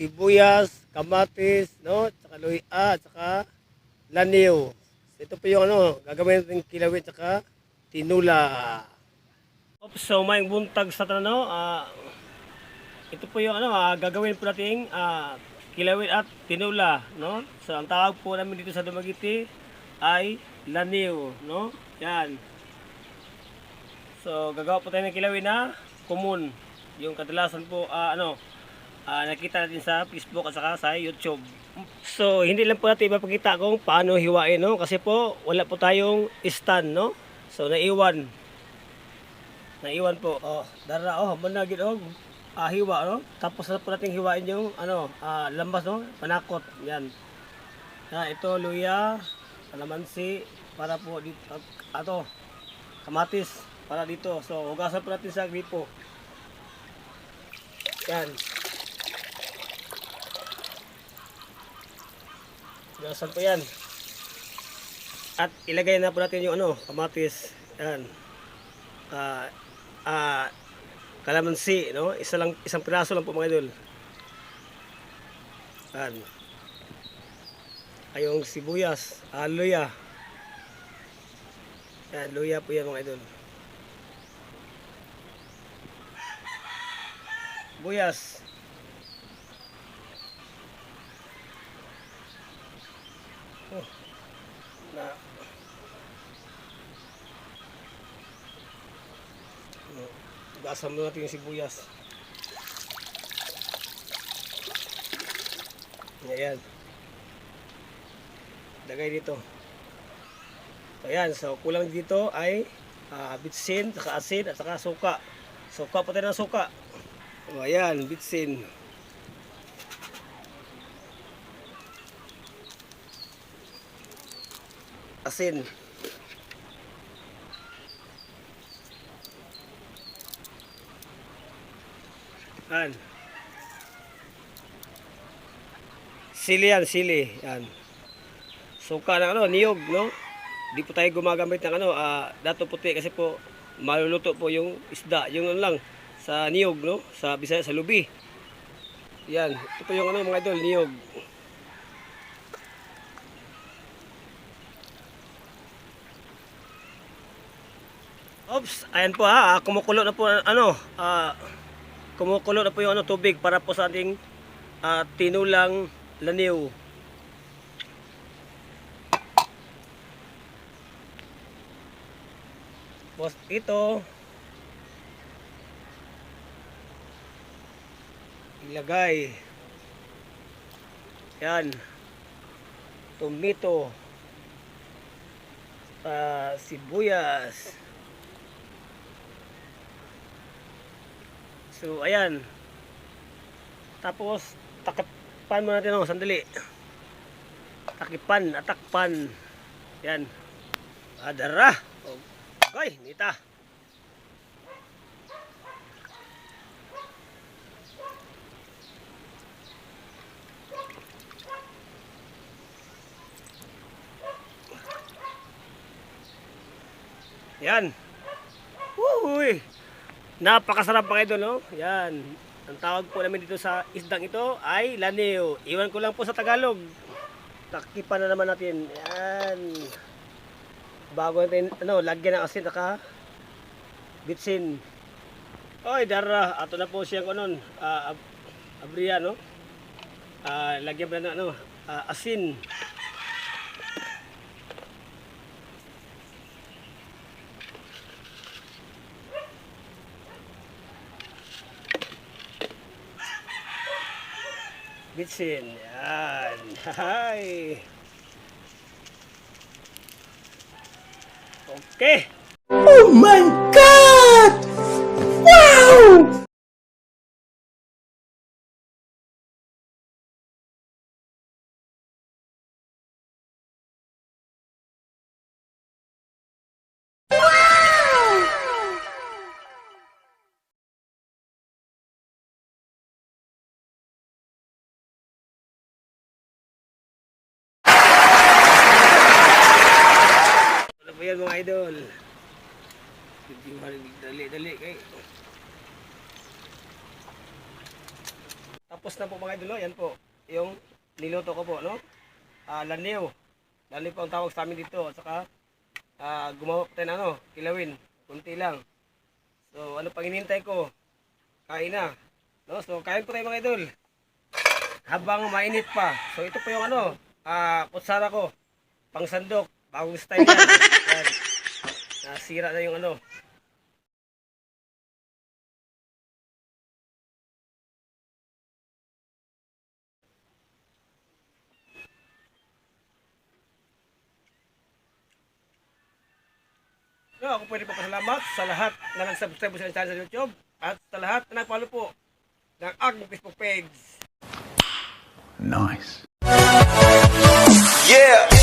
sibuyas, kamatis, no? Tsaka luya, tsaka laniw. Ito po yung gagawin natin kilawin tsaka tinula. Oops, so may buntag sa tanong, ito po yung gagawin po nating kilawin at tinula, no? So ang tawag po namin dito sa Dumaguete ay laniw, no? Yan. So gagawa po tayo ng kilawin na common. Yung kadalasan po nakita natin sa Facebook at saka sa YouTube. So hindi lang po natin ipapakita kung paano hiwain, no? Kasi po wala po tayong stand, no? So naiwan po. Dara managid hiwa, no? Tapos na po natin hiwain yung lambas, no? Panakot. Yan. Ito luya, kalamansi para po dito kamatis para dito. So hugasan po natin sa gripo. Yan. Hugasan po yan. At ilagay na po natin yung kamatis. Yan. Kalamansi, no? Isang piraso lang po mga idol. Yan. Ayong sibuyas, luya. Yan, luya po yan mga idol. Buyas. Gasam mo natin yung sibuyas. Ayan. Lagay dito. Ayan, so kulang dito ay bitsin, saka asin at saka suka. Suka po tayo ng suka. Ayan, bitsin. Asin. Yan. Sili yan, sili. Yan. Suka ng niyog, no? Di po tayo gumagamit ng dato puti kasi po maluluto po yung isda. Yung lang sa niyog, no? Sa Bisaya, sa lubi. Yan. Ito po yung mga idol, niyog. Oops, ayan po kumukulo na po kumukulo na po yung tubig para po sa ating tinulang laniw. Tapos ito ilagay. Yan. Tomato. Sibuyas. So ayan. Tapos takipan mo natin sandali. Takpan. Yan. Adara. Okay, nita. Yan. Uy. Napakasarap mga idol, no? Yan. Ang tawag po namin dito sa isdang ito ay laniw. Iwan ko lang po sa Tagalog. Takipan na naman natin. Yan. Bago natin, lagyan ng asin, bitsin. Oy, dara. Ato na po siyang abriya, no? Lagyan pa na asin. Bitsin. Yan. Hay. Okay. Oh my God! Wow! Ano po yan mga idol? Dali kay. tapos na po mga idol, no? Yan po, yung niluto ko po, no? Laniw. Laniw po ang tawag sa amin dito. At saka, gumawa po tayo ng kilawin. Kunti lang. So, ano pang hinihintay ko? Kain na. No? So, kain po tayo mga idol. Habang mainit pa. So, ito po yung kutsara ko. Pang sandok. Bagong style yan. Yan. Nasira na yung No, ako pwede pa pasalamat sa lahat na nag-subscribe sa channel sa YouTube at sa lahat na nag-follow po ng aking Facebook page. Nice. Yeah.